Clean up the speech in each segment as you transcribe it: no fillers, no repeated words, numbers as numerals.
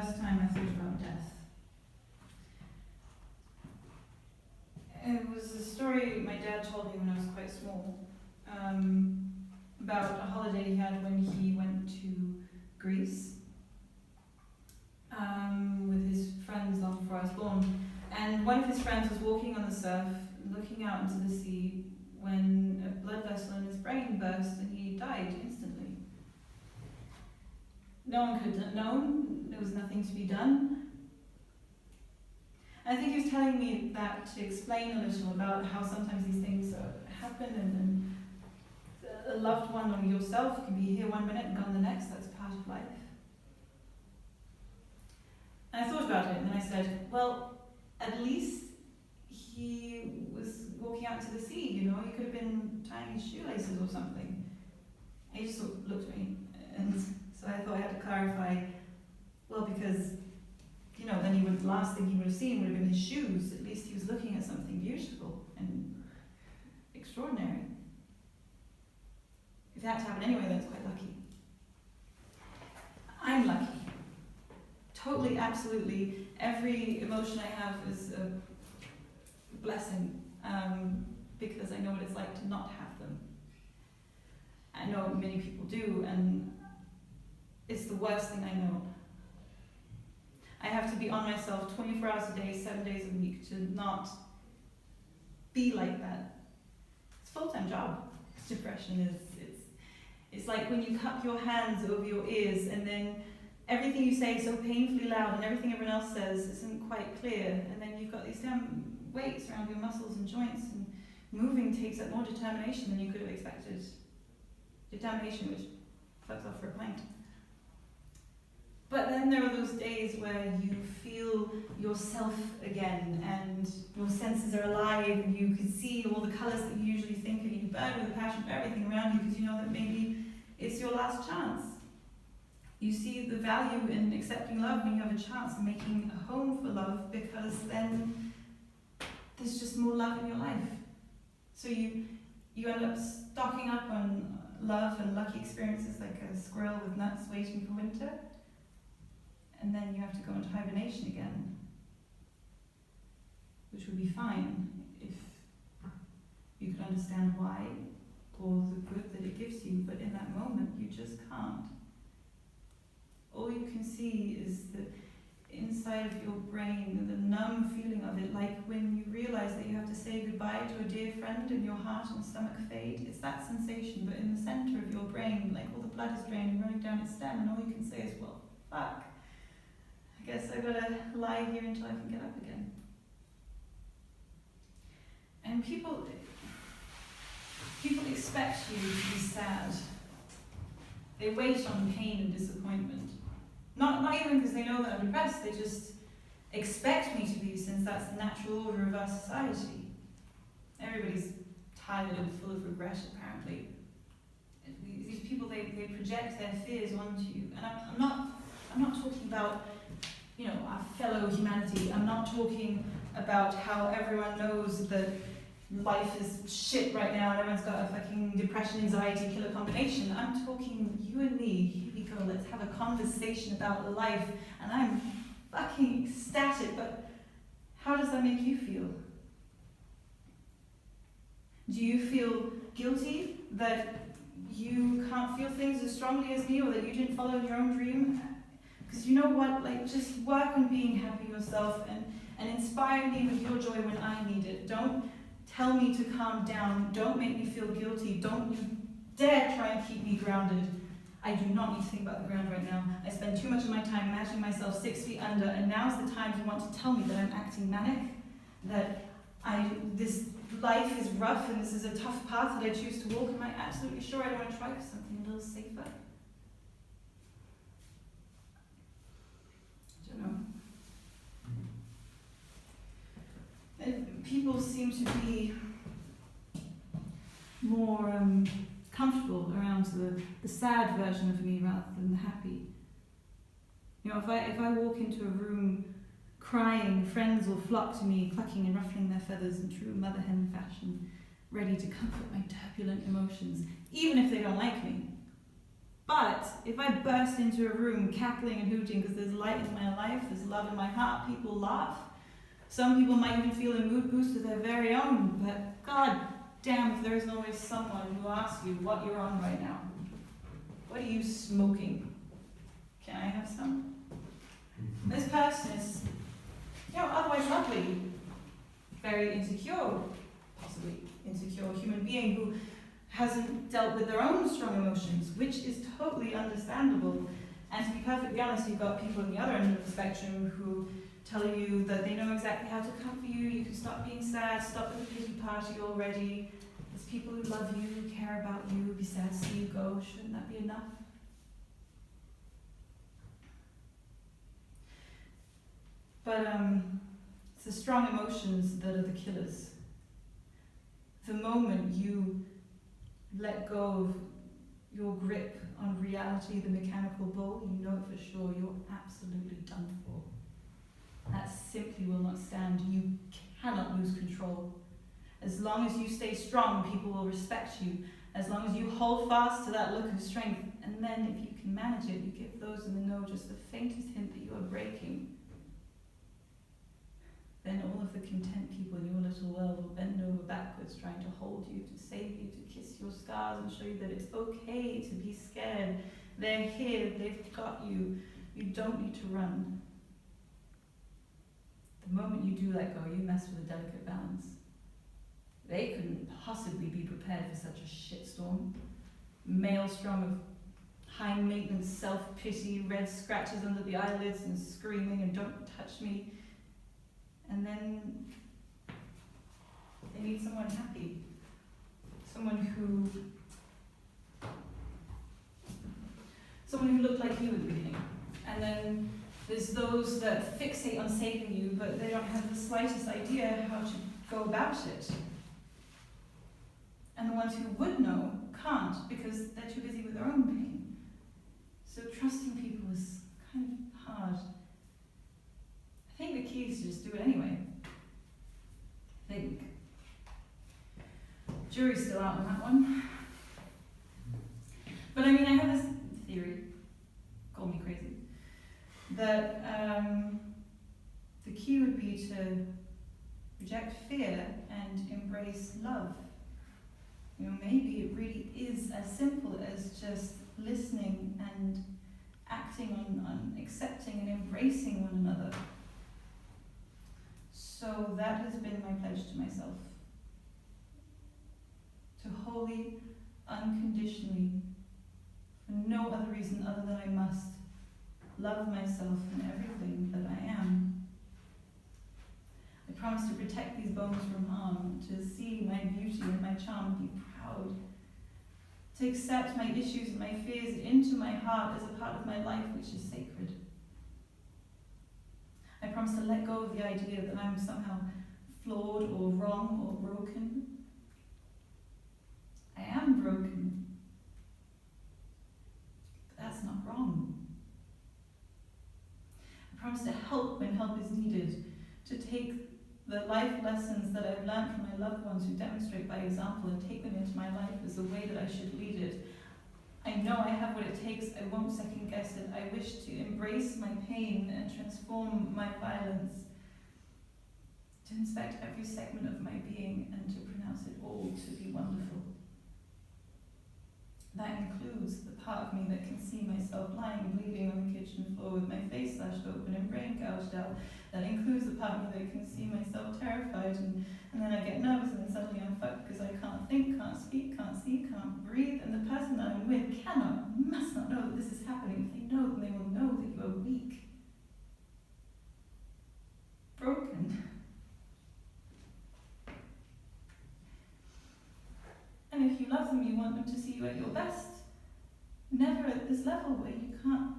first time I thought about death. It was a story my dad told me when I was quite small, about a holiday he had when he went to Greece with his friends long before I was born. And one of his friends was walking on the surf, looking out into the sea, when a blood vessel in his brain burst and he died instantly. No one could have known, there was nothing to be done. I think he was telling me that to explain a little about how sometimes these things happen, and a loved one or yourself can be here one minute and gone the next. That's part of life. And I thought about it and then I said, well, at least he was walking out to the sea, you know, he could have been tying his shoelaces or something. And he just sort of looked at me, and so I thought I had to clarify, well, because, you know, then the last thing he would have seen would have been his shoes. At least he was looking at something beautiful and extraordinary. If that happened anyway, that's quite lucky. I'm lucky. Totally, absolutely. Every emotion I have is a blessing, because I know what it's like to not have them. I know many people do, and it's the worst thing I know. I have to be on myself 24 hours a day, 7 days a week to not be like that. It's a full-time job. Depression is, it's like when you cup your hands over your ears and then everything you say is so painfully loud and everything everyone else says isn't quite clear, and then you've got these damn weights around your muscles and joints, and moving takes up more determination than you could have expected. Determination which fucks off for a plank. But then there are those days where you feel yourself again and your senses are alive and you can see all the colours that you usually think, and you burn with a passion for everything around you because you know that maybe it's your last chance. You see the value in accepting love when you have a chance and making a home for love, because then there's just more love in your life. So you end up stocking up on love and lucky experiences like a squirrel with nuts waiting for winter. And then you have to go into hibernation again, which would be fine if you could understand why, or the good that it gives you, but in that moment you just can't. All you can see is the inside of your brain, the numb feeling of it, like when you realize that you have to say goodbye to a dear friend and your heart and stomach fade. It's that sensation, but in the center of your brain, like all the blood is drained and running down its stem, and all you can say is, well, fuck. I guess I've got to lie here until I can get up again. And people expect you to be sad. They wait on pain and disappointment. Not even because they know that I'm depressed, they just expect me to be, since that's the natural order of our society. Everybody's tired and full of regret, apparently. These people, they project their fears onto you. And I'm not talking about, you know, our fellow humanity. I'm not talking about how everyone knows that life is shit right now and everyone's got a fucking depression, anxiety, killer combination. I'm talking you and me. Here we go, let's have a conversation about life. And I'm fucking ecstatic, but how does that make you feel? Do you feel guilty that you can't feel things as strongly as me, or that you didn't follow your own dream? Because you know what, like, just work on being happy yourself and inspire me with your joy when I need it. Don't tell me to calm down. Don't make me feel guilty. Don't you dare try and keep me grounded. I do not need to think about the ground right now. I spend too much of my time imagining myself 6 feet under, and now's the time you want to tell me that I'm acting manic, that this life is rough and this is a tough path that I choose to walk. Am I absolutely sure I don't want to try something a little safer? I don't know. And people seem to be more comfortable around the sad version of me rather than the happy. You know, if I walk into a room crying, friends will flock to me, clucking and ruffling their feathers in true mother hen fashion, ready to comfort my turbulent emotions, even if they don't like me. But if I burst into a room cackling and hooting because there's light in my life, there's love in my heart, people laugh. Some people might even feel a mood boost of their very own, but god damn if there isn't always someone who asks you what you're on right now. What are you smoking? Can I have some? This person is, otherwise lovely, very insecure, possibly insecure human being who hasn't dealt with their own strong emotions, which is totally understandable. And to be perfectly honest, you've got people on the other end of the spectrum who tell you that they know exactly how to comfort you, you can stop being sad, stop with the pity party already. There's people who love you, who care about you, be sad to see you go. Shouldn't that be enough? But it's the strong emotions that are the killers. The moment you let go of your grip on reality, the mechanical bull, you know for sure you're absolutely done for. That simply will not stand. You cannot lose control. As long as you stay strong, people will respect you. As long as you hold fast to that look of strength, and then if you can manage it, you give those in the know just the faintest hint that you are breaking, then all of the content people in your little world will bend over backwards trying to hold you, to save you, to kiss your scars and show you that it's okay to be scared. They're here, they've got you. You don't need to run. The moment you do let go, you mess with a delicate balance. They couldn't possibly be prepared for such a shitstorm. Maelstrom of high maintenance self-pity, red scratches under the eyelids and screaming and don't touch me. And then they need someone happy. Someone who looked like you at the beginning. And then there's those that fixate on saving you, but they don't have the slightest idea how to go about it. And the ones who would know can't because they're too busy with their own pain. So trusting people is kind of hard. I think the key is to just do it anyway. I think. Jury's still out on that one. But I mean, I have this theory, call me crazy, that the key would be to reject fear and embrace love. Maybe it really is as simple as just listening and acting on accepting and embracing one another. So that has been my pledge to myself. To wholly, unconditionally, for no other reason other than I must, love myself and everything that I am. I promise to protect these bones from harm, to see my beauty and my charm, be proud, to accept my issues and my fears into my heart as a part of my life which is sacred. I promise to let go of the idea that I'm somehow flawed or wrong or broken. I am broken, but that's not wrong. I promise to help when help is needed, to take the life lessons that I've learned from my loved ones who demonstrate by example and take them into my life as the way that I should lead it. I know I have what it takes, I won't second guess it. I wish to embrace my pain and transform my violence, to inspect every segment of my being and to pronounce it all to be wonderful. That includes the part of me that can see myself lying bleeding on the kitchen floor with my face slashed open and brain gouged out. That includes the part of me that can see myself terrified and then I get nervous and then suddenly I'm fucked because I can't think, can't speak, can't see, can't breathe, and the person that I'm with must not know that this is happening. If they know, then they will know that you are weak, broken. And if you love them, you want them to see you at your best. Never at this level where you can't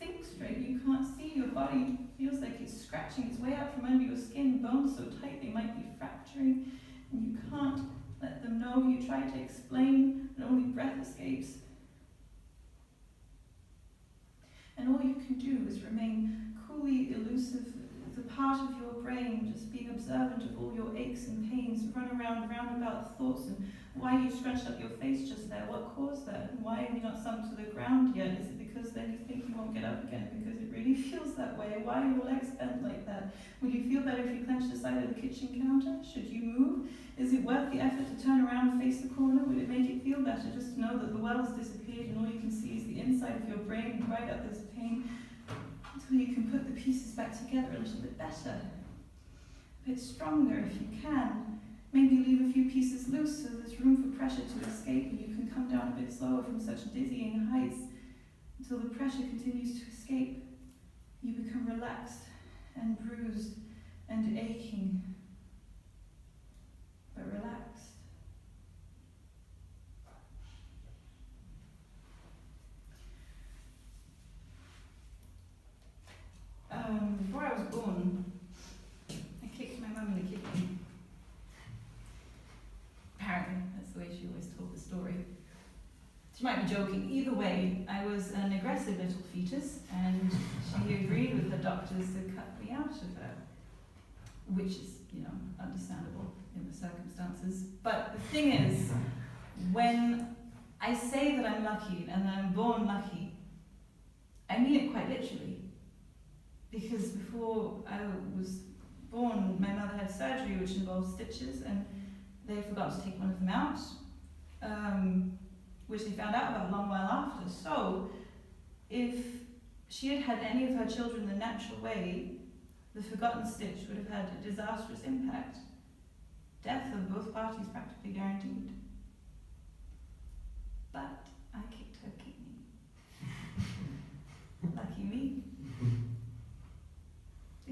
think straight, you can't see, your body feels like it's scratching its way out from under your skin, bones so tight they might be fracturing, and you can't let them know. You try to explain, and only breath escapes. And all you can do is remain coolly elusive, the part of your brain just being observant of all your aches and pains, run around roundabout thoughts and Why you scrunched up your face just there? What caused that? And why have you not sunk to the ground yet? Is it because then you think you won't get up again because it really feels that way? Why are your legs bent like that? Would you feel better if you clenched the side of the kitchen counter? Should you move? Is it worth the effort to turn around and face the corner? Would it make it feel better just to know that the well has disappeared and all you can see is the inside of your brain and right up this pain until you can put the pieces back together a little bit better, a bit stronger if you can? Maybe leave a few pieces loose so there's room for pressure to escape and you can come down a bit slower from such dizzying heights until the pressure continues to escape. You become relaxed and bruised and aching, but relaxed. Before I was born, I kicked my mum in the kidney. Apparently, that's the way she always told the story. She might be joking. Either way, I was an aggressive little fetus, and she agreed with her doctors to cut me out of her, which is, understandable in the circumstances. But the thing is, when I say that I'm lucky and that I'm born lucky, I mean it quite literally. Because before I was born, my mother had surgery which involved stitches, and they forgot to take one of them out, which they found out about a long while after. So, if she had had any of her children the natural way, the forgotten stitch would have had a disastrous impact. Death of both parties practically guaranteed. But I kicked her kidney. Lucky me.